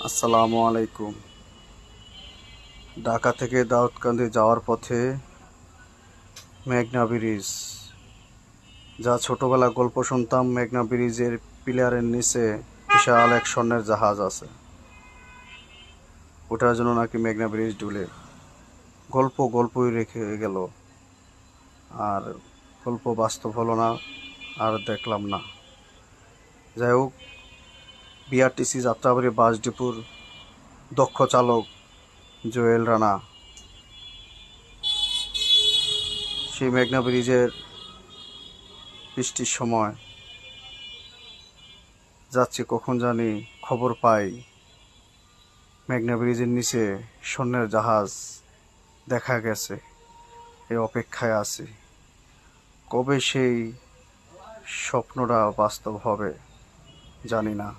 আসসালামু আলাইকুম। ঢাকা থেকে দাউদকান্দি যাওয়ার পথে মেঘনা ব্রিজ, যা ছোটবেলা গল্প শুনতাম, মেঘনা ব্রিজের পিলারের নিচে বিশাল এক স্বর্ণের জাহাজ আছে। ওটার জন্য নাকি মেঘনা ব্রিজ ডুলে। গল্পই রেখে গেল, আর গল্প বাস্তব হলো না, আর দেখলাম না। যাই হোক, বিআরটিসি যাত্রাবাড়ি বাস ডিপোর দক্ষ চালক জুয়েল রানা সেই মেঘনা ব্রিজের বৃষ্টির সময় যাচ্ছি, কখন জানি খবর পাই মেঘনা ব্রিজের নিচে স্বর্ণের জাহাজ দেখা গেছে। এই অপেক্ষায় আছি, কবে সেই স্বপ্নটা বাস্তব হবে জানি না।